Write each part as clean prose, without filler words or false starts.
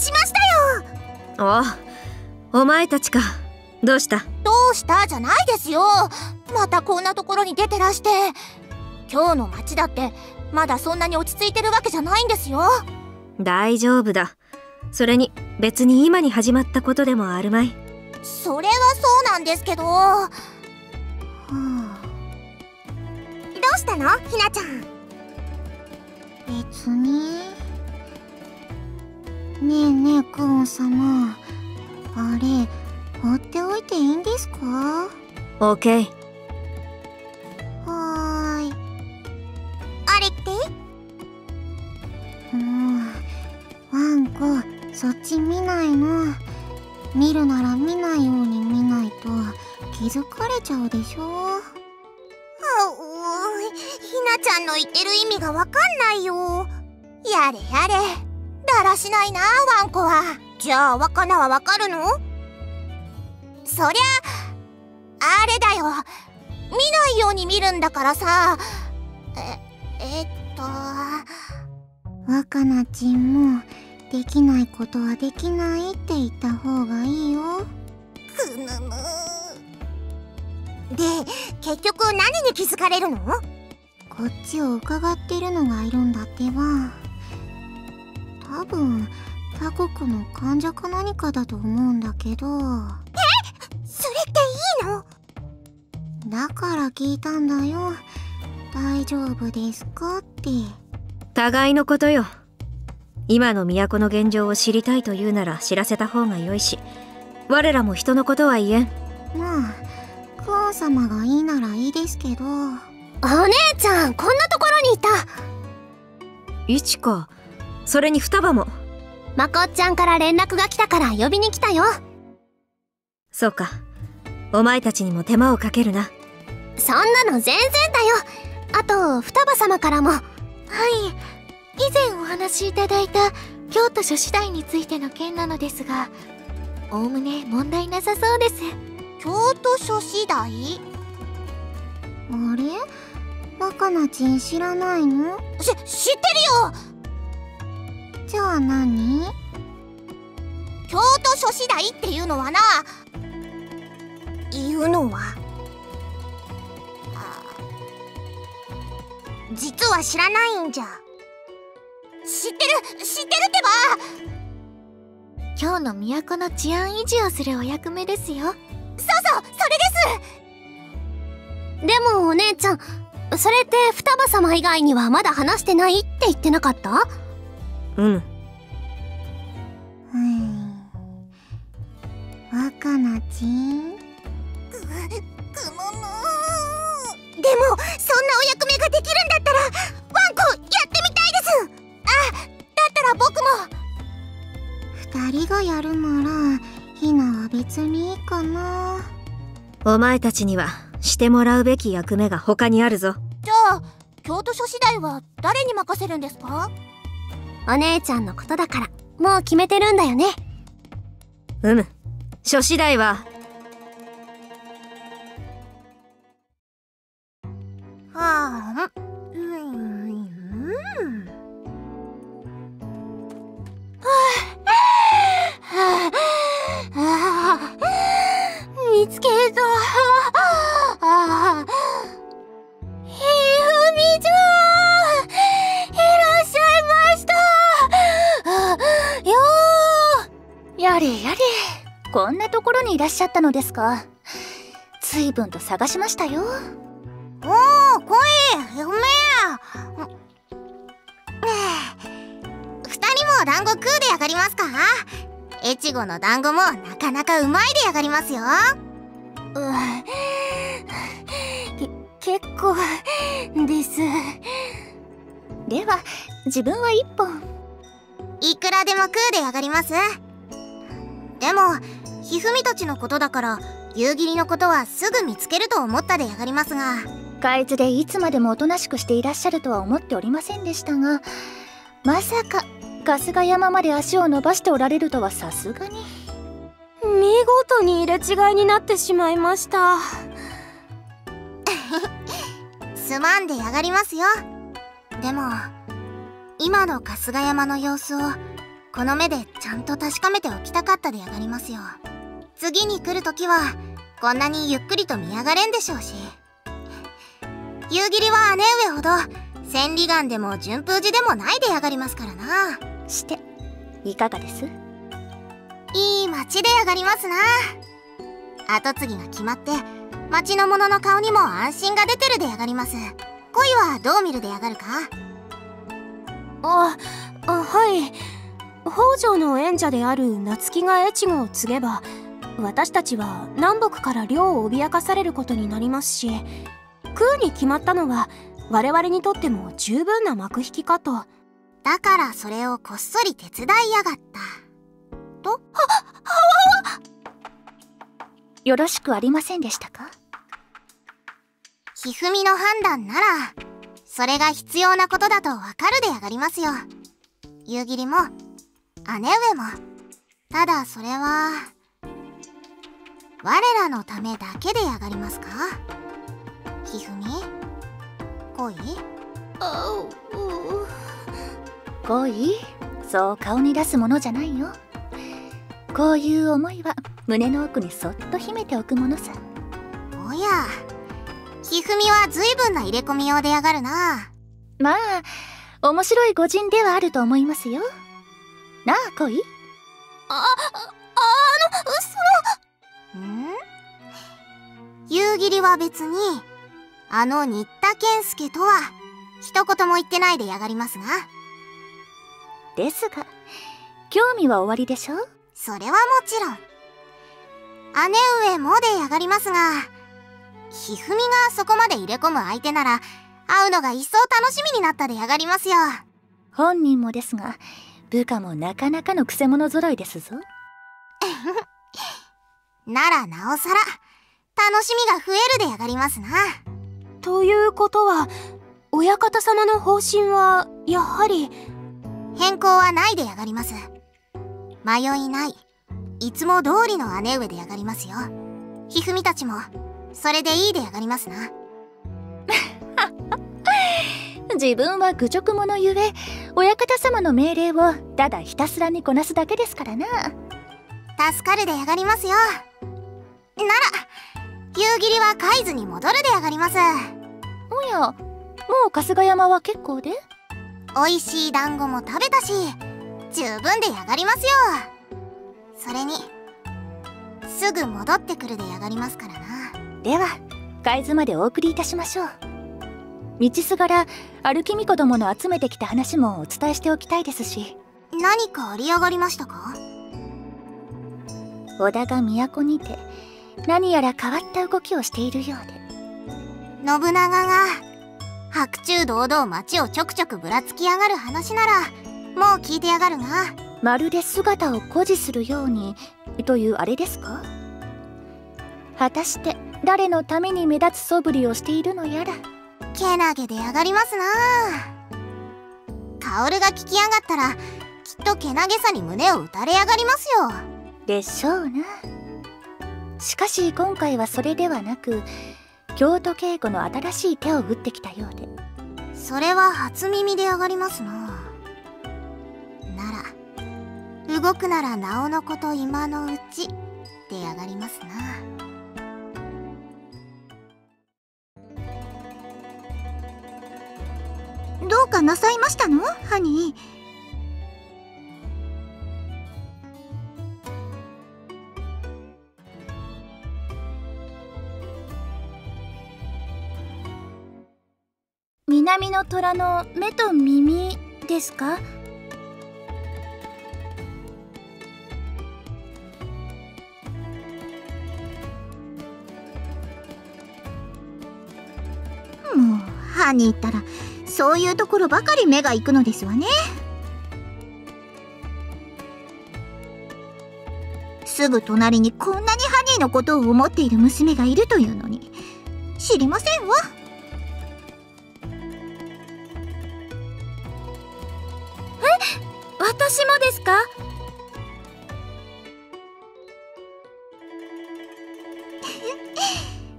しましたよ。お前たちか。どうした？どうしたじゃないですよ。またこんなところに出てらして。今日の街だってまだそんなに落ち着いてるわけじゃないんですよ。大丈夫だ。それに別に今に始まったことでもあるまい。それはそうなんですけど。どうしたのひなちゃん？別に。ねえねえクオン様、あれ放っておいていいんですか？オーケー。はーい。あれってワンコ、そっち見ないの。見るなら見ないように見ないと気づかれちゃうでしょ。ひなちゃんの言ってる意味がわかんないよ。やれやれ、だらしないなワンコは。じゃあ若菜はわかるの？そりゃあれだよ、見ないように見るんだからさ。若菜ちんもできないことはできないって言った方がいいよ。くぬぬ。で、結局何に気づかれるの？こっちを伺ってるのがいるんだってば。多分他国の患者か何かだと思うんだけど。それっていいの？だから聞いたんだよ。大丈夫ですかって。互いのことよ。今の都の現状を知りたいというなら知らせた方が良いし、我らも人のことは言えん。まあクオン様がいいならいいですけど。お姉ちゃん、こんなところにいた。いちか。それに双葉も。まこっちゃんから連絡が来たから呼びに来たよ。そうか。お前たちにも手間をかけるな。そんなの全然だよ。あと双葉様からも。はい、以前お話しいただいた京都書士代についての件なのですが、おおむね問題なさそうです。京都書士代？あれ？若菜ちん知らないの？知ってるよ。じゃあ何？京都書士代っていうのはな、実は知らないんじゃ。知ってるってば。今日の都の治安維持をするお役目ですよ。そう、それです。でもお姉ちゃん、それって双葉様以外にはまだ話してないって言ってなかった？若菜ちん。でもそんなお役目ができるんだったらワンコやってみたいです。だったら僕も。2人がやるならひなは別にいいかな。お前たちにはしてもらうべき役目が他にあるぞ。じゃあ京都書士代は誰に任せるんですか？お姉ちゃんのことだからもう決めてるんだよね。書士代は見つけた。ひふみちゃん、いらっしゃいました。やれやれ、こんなところにいらっしゃったのですか。随分と探しましたよ。おー、来い、嫁や。2人も団子食うでやがりますか？越後の団子もなかなかうまいでやがりますよ。結構です。では自分は1本。いくらでも食うでやがります。でもひふみたちのことだから夕霧のことはすぐ見つけると思ったでやがりますが、海津でいつまでもおとなしくしていらっしゃるとは思っておりませんでしたが、まさか春日山まで足を伸ばしておられるとはさすがに。見事に入れ違いになってしまいました。すまんでやがりますよ。でも今の春日山の様子をこの目でちゃんと確かめておきたかったでやがりますよ。次に来るときはこんなにゆっくりと見やがれんでしょうし。夕霧は姉上ほど千里眼でも順風寺でもないでやがりますからな。していかがです？いい町でやがりますな。跡継ぎが決まって町の者の顔にも安心が出てるでやがります。恋はどう見るでやがるか？はい。北条の縁者である夏希が越後を告げば、私たちは南北から領を脅かされることになりますし、空に決まったのは我々にとっても十分な幕引きかと。だからそれをこっそり手伝いやがったと。よろしくありませんでしたか？ひふみの判断ならそれが必要なことだとわかるでやがりますよ。夕霧も姉上も。ただそれは我らのためだけでやがりますか？ひふみ、恋？恋？そう顔に出すものじゃないよ。こういう思いは胸の奥にそっと秘めておくものさ。おや、ひふみは随分な入れ込みようでやがるな。まあ面白い御仁ではあると思いますよ。なあ恋？夕霧は別に新田健介とは一言も言ってないでやがりますが。ですが興味はおありでしょ？それはもちろん。姉上もでやがりますが、ひふみがそこまで入れ込む相手なら会うのが一層楽しみになったでやがりますよ。本人もですが部下もなかなかのくせ者揃いですぞ。ならなおさら楽しみが増えるでやがりますな。ということは親方様の方針はやはり。変更はないでやがります。迷いない、いつも通りの姉上でやがりますよ。ひふみたちもそれでいいでやがりますな。自分は愚直者ゆえ親方様の命令をただひたすらにこなすだけですからな。助かるでやがりますよ。なら夕霧は海津に戻るでやがります。おや、もう春日山は結構で？おいしい団子も食べたし十分でやがりますよ。それにすぐ戻ってくるでやがりますからな。では海津までお送りいたしましょう。道すがら歩き巫女どもの集めてきた話もお伝えしておきたいですし。何かありやがりましたか？織田が都にて何やら変わった動きをしているようで。信長が白昼堂々町をちょくちょくぶらつきやがる話ならもう聞いてやがるが。まるで姿を誇示するようにというあれですか？果たして誰のために目立つ素振りをしているのやら。けなげでやがりますな。薫が聞きやがったらきっとけなげさに胸を打たれやがりますよ。でしょうな。しかし今回はそれではなく京都稽古の新しい手を打ってきたようで。それは初耳でやがりますな。なら動くならなおのこと今のうちでやがりますな。どうかなさいましたの？ハニー。南の虎の目と耳ですか？もうハニーったらそういうところばかり目が行くのですわね。すぐ隣にこんなにハニーのことを思っている娘がいるというのに知りませんわ。私もですか？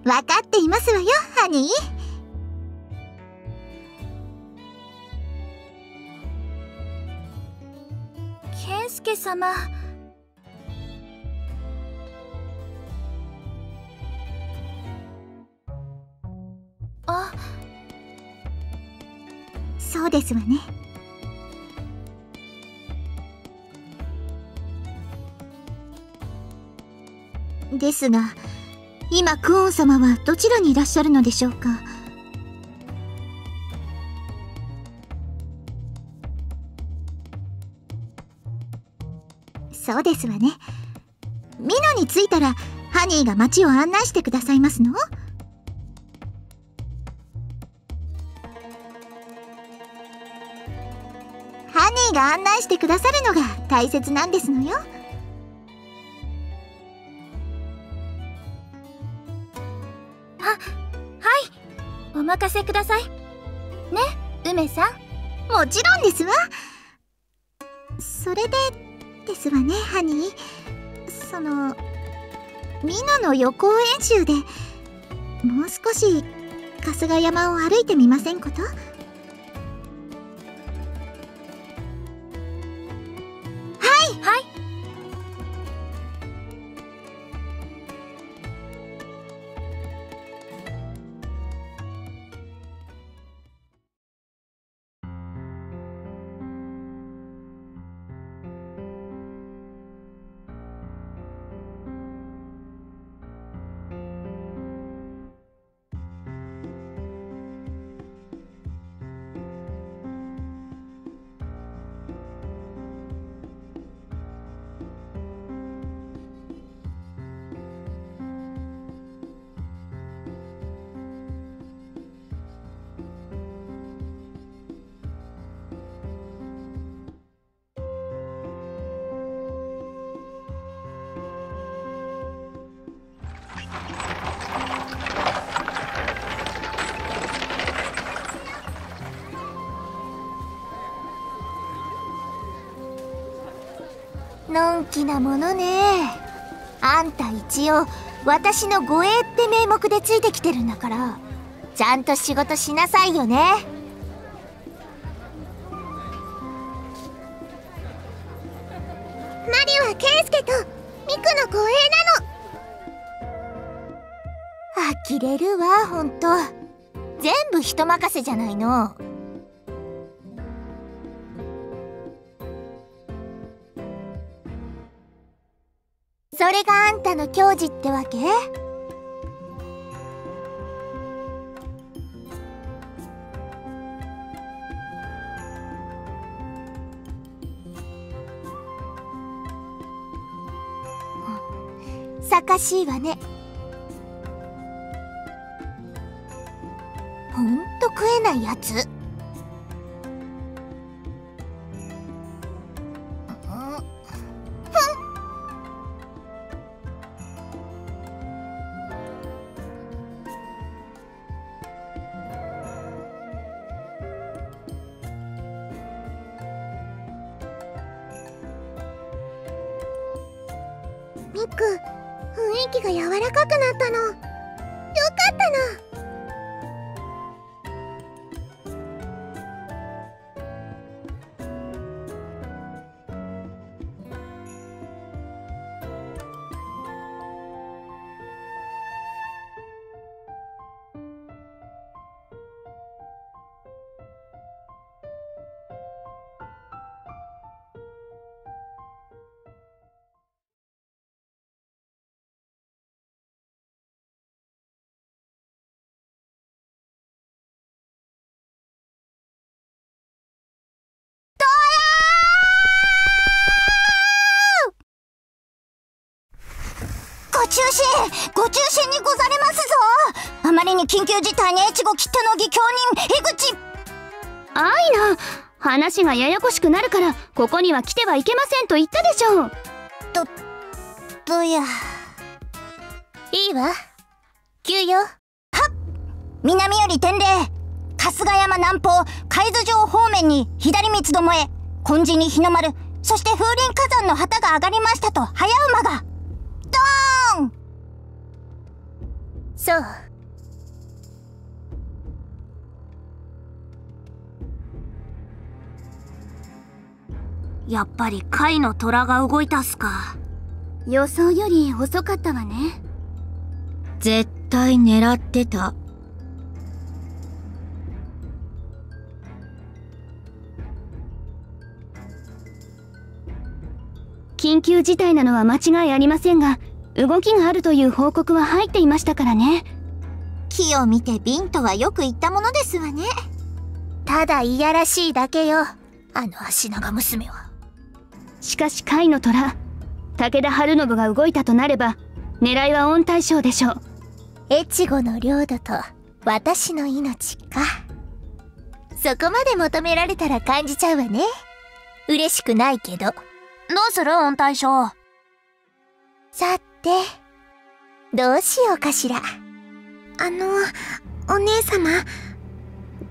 分かっていますわよ、ハニー。健姫様。あ、そうですわね。ですが、今クオン様はどちらにいらっしゃるのでしょうか。そうですわね。ミノに着いたらハニーが街を案内してくださいますの？ハニーが案内してくださるのが大切なんですのよ。お任せください。ね、梅さん。もちろんですわ。それでですわね、ハニー。ミノの予行演習でもう少し春日山を歩いてみませんこと？はい。のんきなものね。あんた一応私の護衛って名目でついてきてるんだから、ちゃんと仕事しなさいよね。マリはケイスケとミクの護衛なの。呆れるわ、ほんと。全部人任せじゃないの。それがあんたの矜持ってわけ？さかしいわね。ほんと食えないやつ。ミク、雰囲気が柔らかくなったの。よかったの。ご中心にござれますぞ。あまりに緊急事態に越後切手の義兄人樋口。あいな、話がややこしくなるからここには来てはいけませんと言ったでしょう。どや。いいわ。急よ。はっ。南より伝令。春日山南方海津城方面に左三つどもへ金地に日の丸、そして風林火山の旗が上がりましたと早馬が。ドーン。そう。やっぱり甲斐の虎が動いたっすか。予想より遅かったわね。絶対狙ってた。緊急事態なのは間違いありませんが、動きがあるという報告は入っていましたからね。木を見てビンとはよく言ったものですわね。ただいやらしいだけよ、あの足長娘は。しかし甲斐の虎、武田晴信が動いたとなれば狙いは御大将でしょう。越後の領土と私の命か。そこまで求められたら感じちゃうわね。嬉しくないけど。どうする御大将。さて、どうしようかしら。お姉様、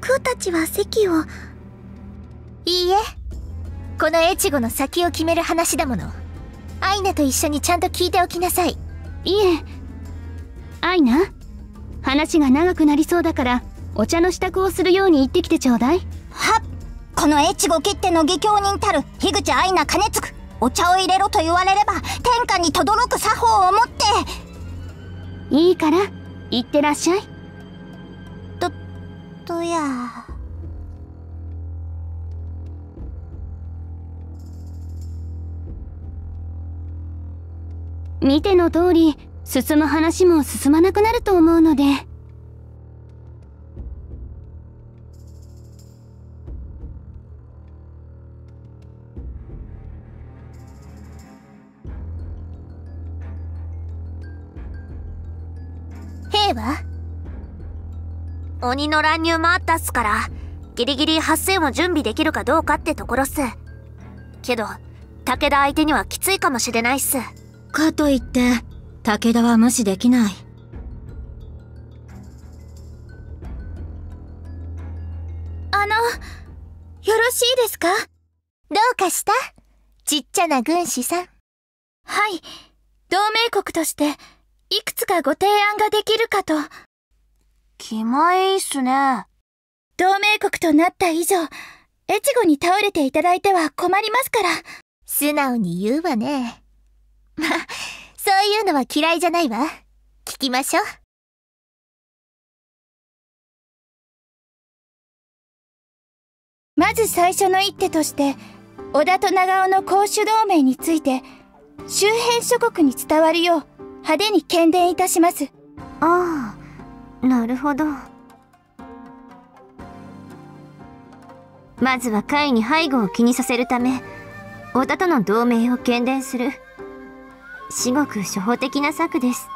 クーたちは席を。いいえ、この越後の先を決める話だもの。アイナと一緒にちゃんと聞いておきなさい。いえ、アイナ、話が長くなりそうだからお茶の支度をするように言ってきてちょうだい。はっ、この越後切手の義兄人たる樋口アイナ兼続、お茶を入れろと言われれば天下に轟く作法をもって。いいから行ってらっしゃい。とや。見ての通り進む話も進まなくなると思うので。兵は鬼の乱入もあったっすから、ギリギリ8戦を準備できるかどうかってところっす。けど武田相手にはきついかもしれないっす。かといって武田は無視できない。よろしいですか？どうかした？ちっちゃな軍師さん。はい、同盟国としていくつかご提案ができるかと。気前いいっすね。同盟国となった以上、越後に倒れていただいては困りますから。素直に言うわね。まあ、そういうのは嫌いじゃないわ。聞きましょう。まず最初の一手として、織田と長尾の公主同盟について、周辺諸国に伝わるよう派手に喧伝いたします。ああ、なるほど。まずは甲斐に背後を気にさせるため、織田との同盟を喧伝する。至極初歩的な策です。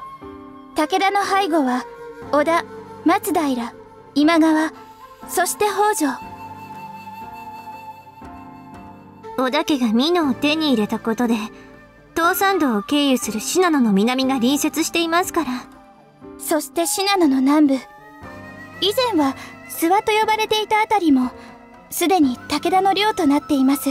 武田の背後は織田、松平、今川、そして北条。織田家が美濃を手に入れたことで、東山道を経由する信濃の南が隣接していますから。そして信濃の南部、以前は諏訪と呼ばれていたあたりもすでに武田の領となっています。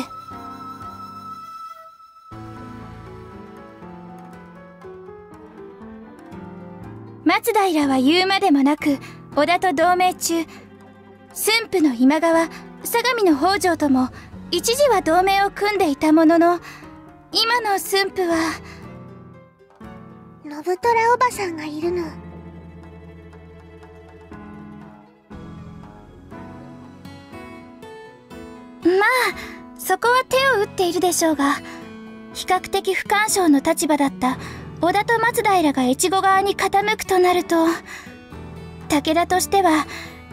松平は言うまでもなく織田と同盟中、駿府の今川、相模の北条とも一時は同盟を組んでいたものの、今の駿府は信虎おばさんがいるの。まあそこは手を打っているでしょうが、比較的不干渉の立場だった織田と松平が越後側に傾くとなると、武田としては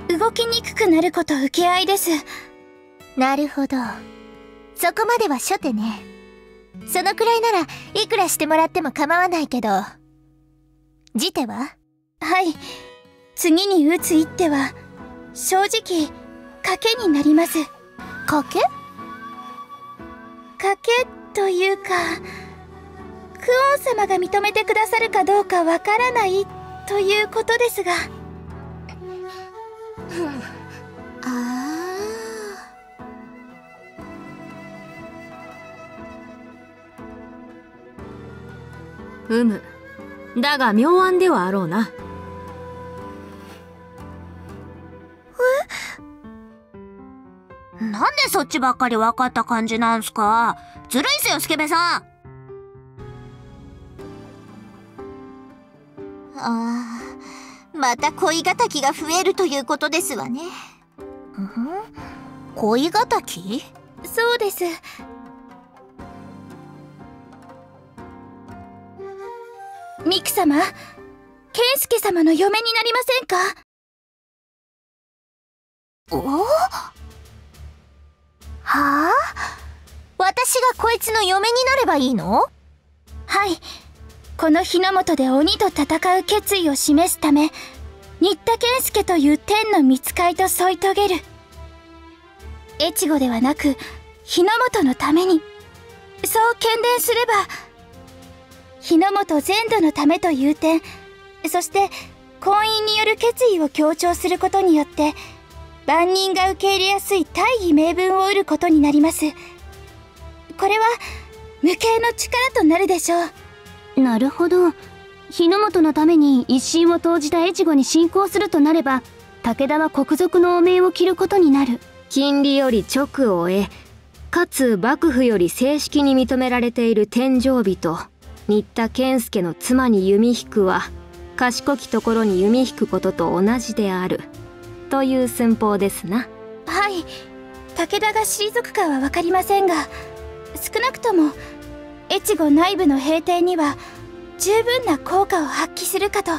動きにくくなること請け合いです。なるほど。そこまでは初手ね。そのくらいならいくらしてもらっても構わないけど、次手は？はい、次に打つ一手は正直賭けになります。賭け？賭けというか、クオン様が認めてくださるかどうかわからないということですが。だが妙案ではあろうな。なんでそっちばっかり分かった感じなんすか。ずるいっすよ、スケベさん。また恋敵が増えるということですわね。恋敵？そうです。ミク様、ケンスケ様の嫁になりませんか？はあ？私がこいつの嫁になればいいの？はい。この日の本で鬼と戦う決意を示すため、新田健介という天の御使いと添い遂げる。越後ではなく、日の本のために。そう喧伝すれば、日の本全土のためという点、そして婚姻による決意を強調することによって、万人が受け入れやすい大義名分を得ることになります。これは、無形の力となるでしょう。なるほど。日の本のために一身を投じた越後に侵攻するとなれば、武田は国賊の汚名を着ることになる。金利より直を得、かつ幕府より正式に認められている天上人、新田健介の妻に弓引くは、賢きところに弓引くことと同じである。という寸法ですな。はい。武田が退くかは分かりませんが、少なくとも、越後内部の平定には十分な効果を発揮するかと。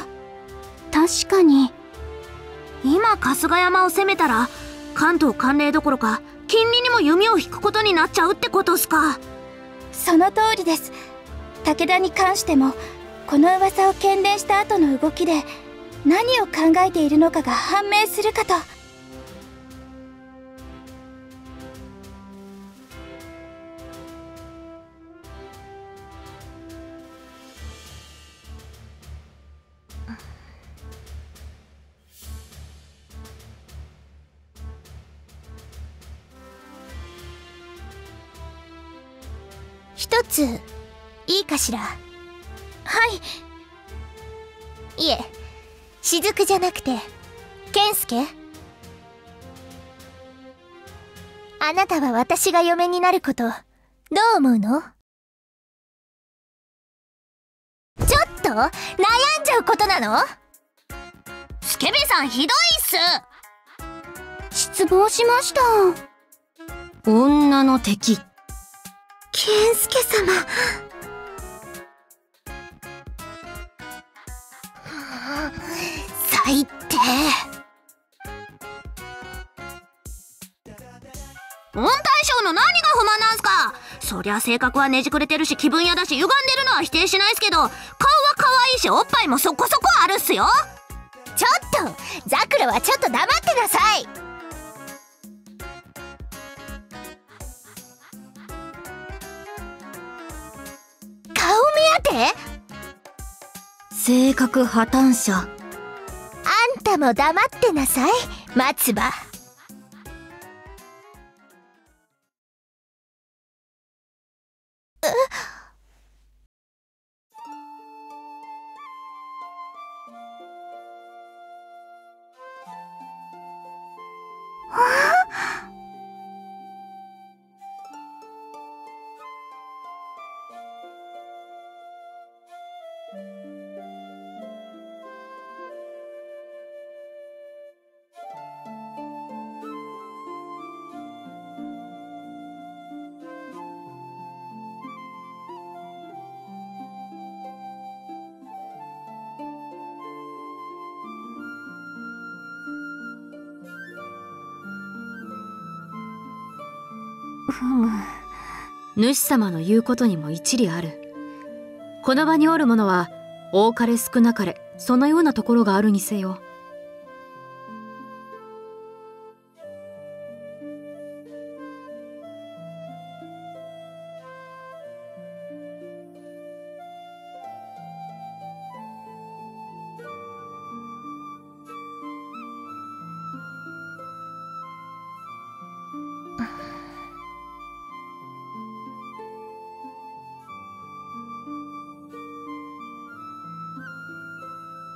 確かに。今春日山を攻めたら関東管領どころか金利にも弓を引くことになっちゃうってことっすか。その通りです。武田に関してもこの噂を喧伝した後の動きで何を考えているのかが判明するかと。一ついいかしら。はい。いえ、雫じゃなくて健介。あなたは私が嫁になることどう思うの？ちょっと悩んじゃうことなの？スケベさんひどいっす。失望しました。女の敵。健介様。最低。御大将の何が不満なんすか？そりゃ性格はねじくれてるし気分屋だし歪んでるのは否定しないっすけど、顔は可愛いしおっぱいもそこそこあるっすよ。ちょっとザクラはちょっと黙ってなさい。顔目当て？性格破綻者。あんたも黙ってなさい、松葉。主様の言うことにも一理ある。この場におる者は多かれ少なかれそのようなところがあるにせよ。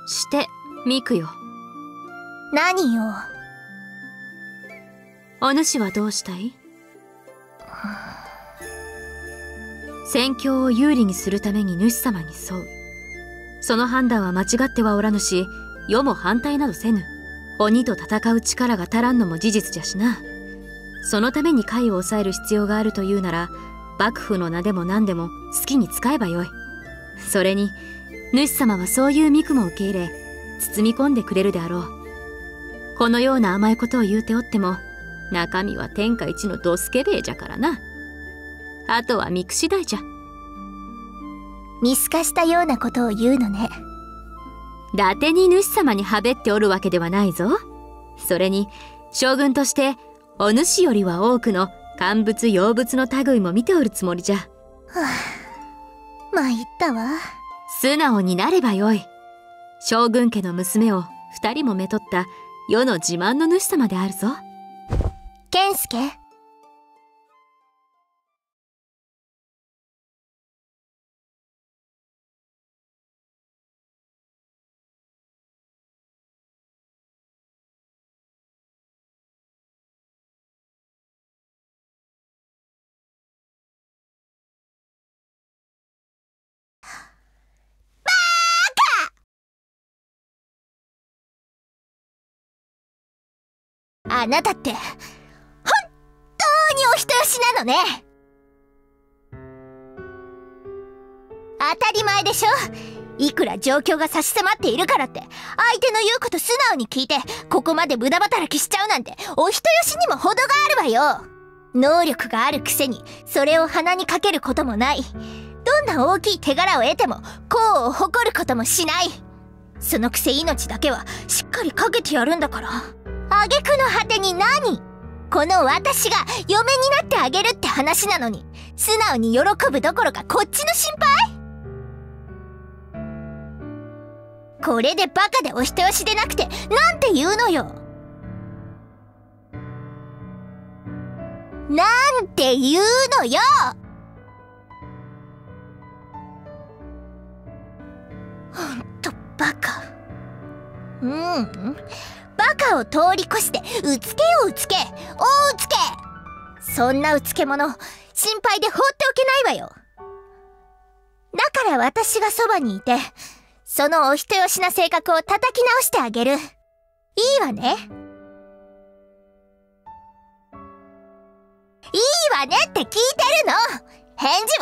してミクよ。何よ。お主はどうしたい？戦況を有利にするために主様に沿う。その判断は間違ってはおらぬし、世も反対などせぬ。鬼と戦う力が足らんのも事実じゃしな。そのために甲斐を抑える必要があるというなら、幕府の名でも何でも好きに使えばよい。それに主様はそういう三雲を受け入れ包み込んでくれるであろう。このような甘いことを言うておっても、中身は天下一のドスケベーじゃからな。あとは見く次第じゃ。見透かしたようなことを言うのね。伊達に主様にはべっておるわけではないぞ。それに将軍としてお主よりは多くの乾物養物の類も見ておるつもりじゃ。はあ、参ったわ。素直になればよい。将軍家の娘を2人もめとった世の自慢の主様であるぞ。健介。あなたって本当にお人よしなのね。当たり前でしょ。いくら状況が差し迫っているからって相手の言うこと素直に聞いてここまで無駄働きしちゃうなんてお人よしにも程があるわよ。能力があるくせにそれを鼻にかけることもない。どんな大きい手柄を得ても功を誇ることもしない。そのくせ命だけはしっかりかけてやるんだから。挙句の果てに何？この私が嫁になってあげるって話なのに素直に喜ぶどころかこっちの心配？これでバカでお人よしでなくてなんて言うのよ。なんて言うのよ。ほんとバカ。バカを通り越してうつけようつけ、大うつけ。そんなうつけ者心配で放っておけないわよ。だから私がそばにいてそのお人よしな性格を叩き直してあげる。いいわね。いいわねって聞いてるの。返事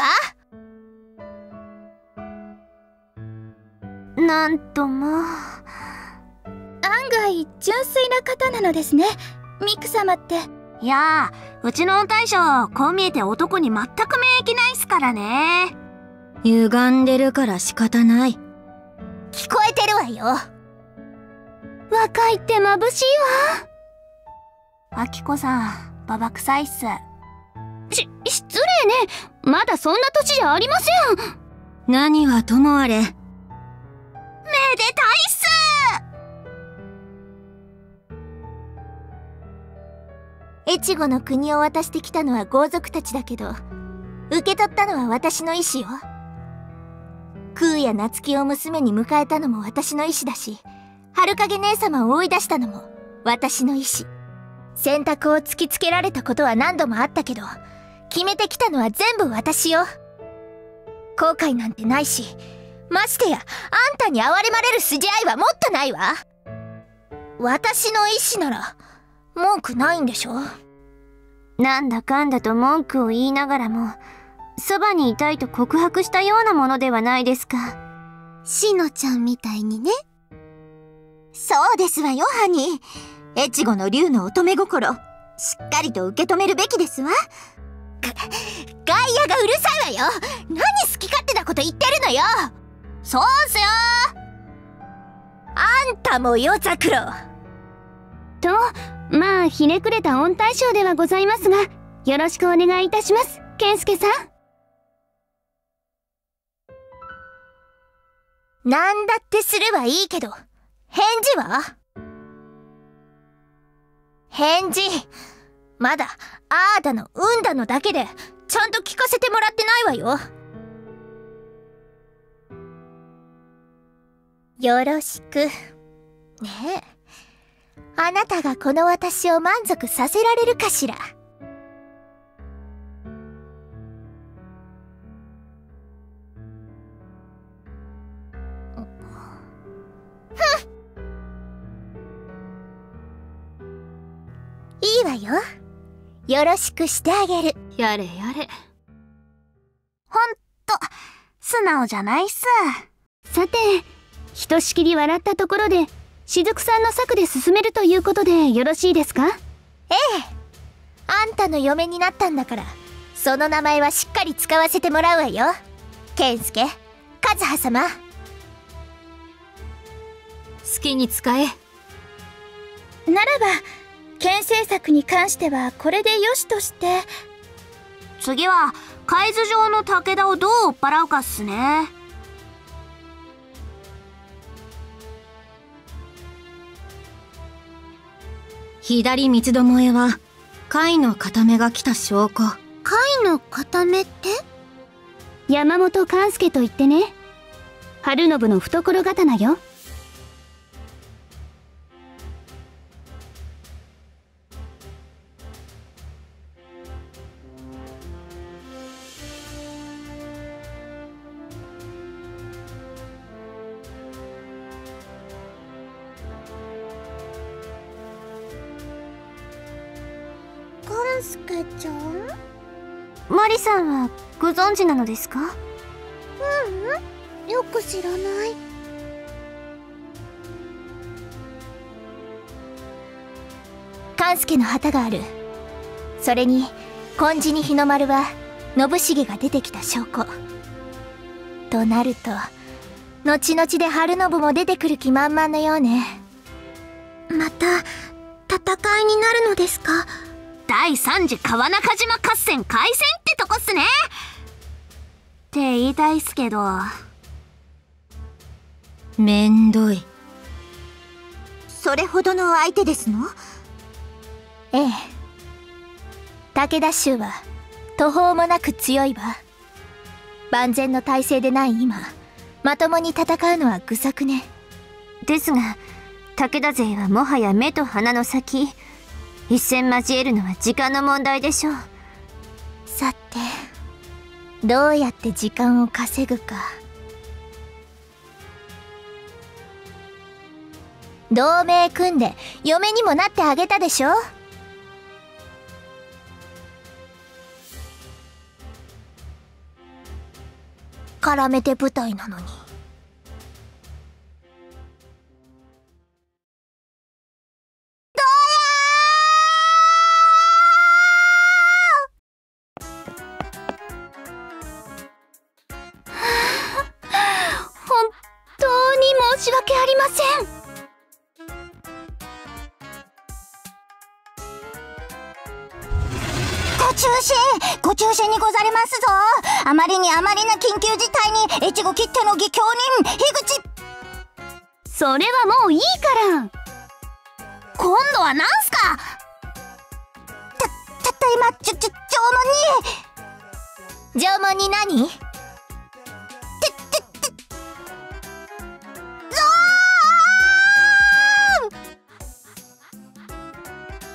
は？なんとも。案外純粋な方なのですね、ミク様って。いやー、うちの大将こう見えて男に全く免疫ないっすからね。歪んでるから仕方ない。聞こえてるわよ。若いって眩しいわ。あきこさん、ババ臭いっす。失礼ね。まだそんな年じゃありません。何はともあれ。めでたいっす。越後の国を渡してきたのは豪族たちだけど、受け取ったのは私の意志よ。空や夏希を娘に迎えたのも私の意志だし、春影姉様を追い出したのも私の意志。選択を突きつけられたことは何度もあったけど、決めてきたのは全部私よ。後悔なんてないし、ましてやあんたに哀れまれる筋合いはもっとないわ。私の意志なら文句ないんでしょ。なんだかんだと文句を言いながらもそばにいたいと告白したようなものではないですか。しのちゃんみたいにね。そうですわよ、ハニー。越後の竜の乙女心、しっかりと受け止めるべきですわ。外野がうるさいわよ。何好き勝手なこと言ってるのよ。そうっすよ。あんたも夜桜と、まあひねくれた御大将ではございますが、よろしくお願いいたします、健介さん。なんだってすればいいけど、返事は？返事まだあーだのうんだのだけでちゃんと聞かせてもらってないわよ。よろしくねえ。あなたがこの私を満足させられるかしら。いいわよ。よろしくしてあげる。やれやれ。ほんと素直じゃないっす。さて、ひとしきり笑ったところで雫さんの策で進めるということでよろしいですか？ええ。あんたの嫁になったんだから、その名前はしっかり使わせてもらうわよ。健介、和葉様。好きに使え。ならば県政策に関してはこれでよしとして。次は海津城の武田をどう追っ払うかっすね。左三つどもえは甲斐の固めが来た証拠。甲斐の固めって？山本勘介と言ってね。春信の懐刀よ。勘介ちゃん？マリさんはご存知なのですか？よく知らない。勘介の旗がある。それに金地に日の丸は信繁が出てきた証拠となると、後々で春信も出てくる気満々のようね。また戦いになるのですか？第3次川中島合戦開戦ってとこっすね。って言いたいっすけど。めんどい。それほどの相手ですの？ええ。武田衆は途方もなく強いわ。万全の体制でない今、まともに戦うのは愚策ね。ですが武田勢はもはや目と鼻の先。一戦交えるのは時間の問題でしょう。さて、どうやって時間を稼ぐか。同盟組んで嫁にもなってあげたでしょ。絡めて舞台なのに。申し訳ありません。ご中心にござりますぞ。あまりな緊急事態に越後きっての義兄人樋口。それはもういいから。今度はなんすか？たった今縄文に何？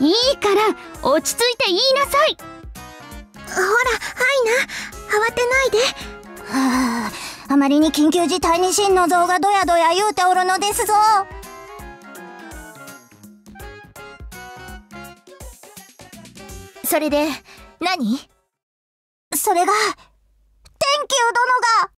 いいから落ち着いて言いなさい。ほら、はいな、慌てないで。はあ、あまりに緊急事態に真の像がどやどや言うておるのですぞ。それで何？それが天球殿が。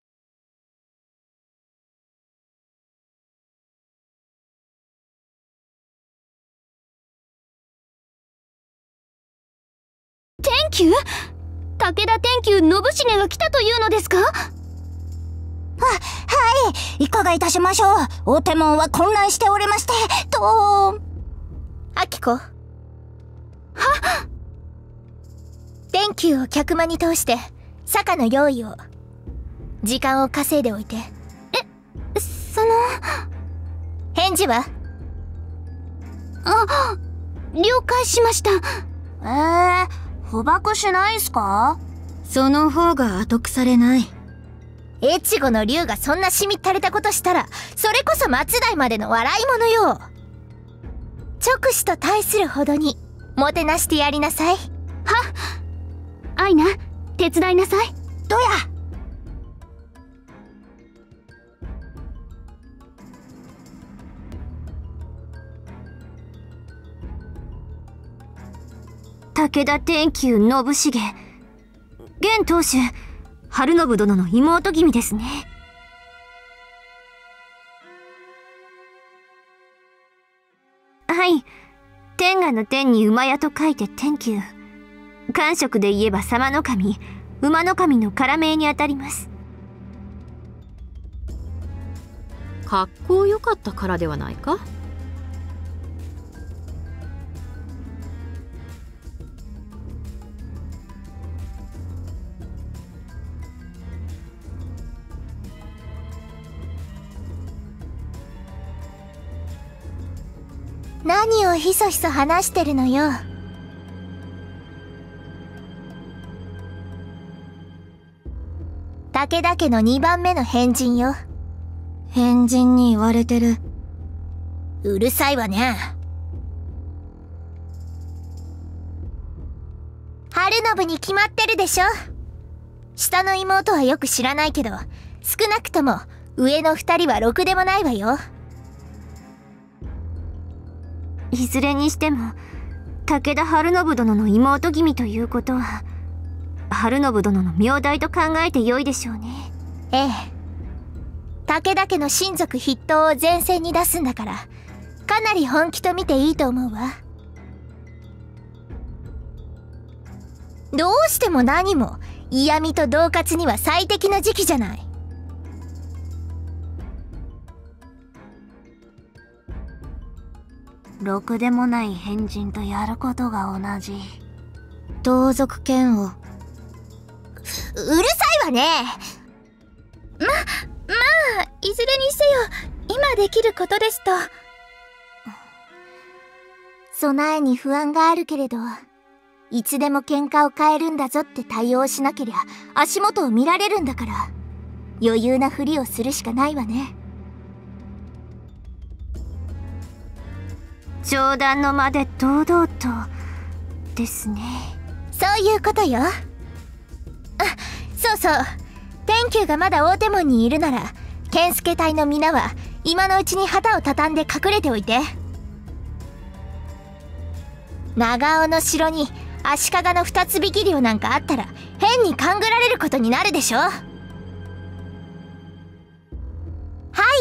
天球？武田天球信繁が来たというのですか？はい、いかがいたしましょう。大手門は混乱しておりまして、と。秋子。はっ。天球を客間に通して坂の用意を。時間を稼いでおいて。返事は？あ、了解しました。捕獲しないっすか？その方が後腐れない。越後の竜がそんなしみったれたことしたら、それこそ末代までの笑い物よ。直視と対するほどにもてなしてやりなさい。アイナ、手伝いなさい。どや。武田天久信繁、現当主晴信殿の妹君ですね。はい、天下の天に馬屋と書いて天久。官職で言えば様の神、馬の神の唐名にあたります。格好良かったからではないか。何をひそひそ話してるのよ。武田家の2番目の変人よ。変人に言われてる。うるさいわね。晴信に決まってるでしょ。下の妹はよく知らないけど、少なくとも上の2人はろくでもないわよ。いずれにしても武田晴信殿の妹君ということは晴信殿の名代と考えてよいでしょうね。ええ、武田家の親族筆頭を前線に出すんだから、かなり本気と見ていいと思うわ。どうしても何も嫌味と恫喝には最適な時期じゃない。ろくでもない変人とやることが同じ。同族嫌悪。うるさいわね。まあ、いずれにせよ、今できることですと。備えに不安があるけれど、いつでも喧嘩を変えるんだぞって対応しなけりゃ足元を見られるんだから、余裕なふりをするしかないわね。冗談の間で堂々とですね。そういうことよ。あ、そうそう、天球がまだ大手門にいるなら、健介隊の皆は今のうちに旗を畳んで隠れておいて。長尾の城に足利の二つ引き領なんかあったら変に勘ぐられることになるでしょ。入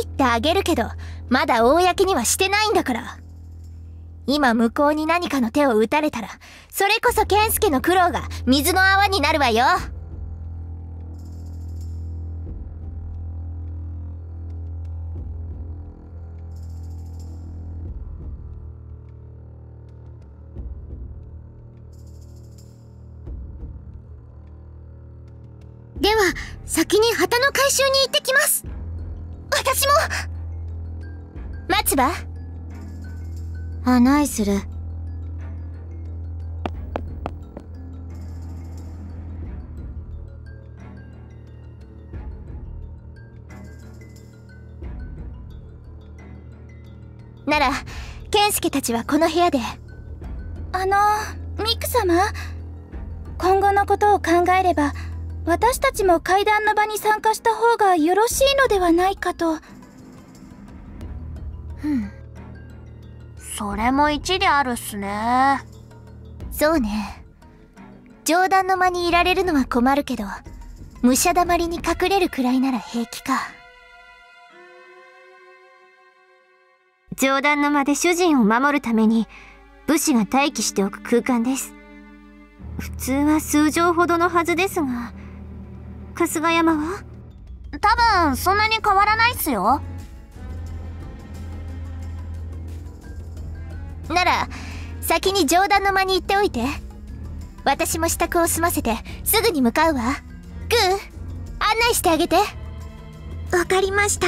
ってあげるけど、まだ公にはしてないんだから。今向こうに何かの手を打たれたら、それこそ健介の苦労が水の泡になるわよ。では、先に旗の回収に行ってきます。私も。松葉、案内する。なら、健介たちはこの部屋で。ミク様、今後のことを考えれば、私たちも会談の場に参加した方がよろしいのではないかと。それも一理あるっすね。そうね。冗談の間にいられるのは困るけど、武者だまりに隠れるくらいなら平気か。冗談の間で主人を守るために武士が待機しておく空間です。普通は数畳ほどのはずですが、春日山は？多分そんなに変わらないっすよ。なら、先に冗談の間に行っておいて。私も支度を済ませてすぐに向かうわ。グー、案内してあげて。わかりました。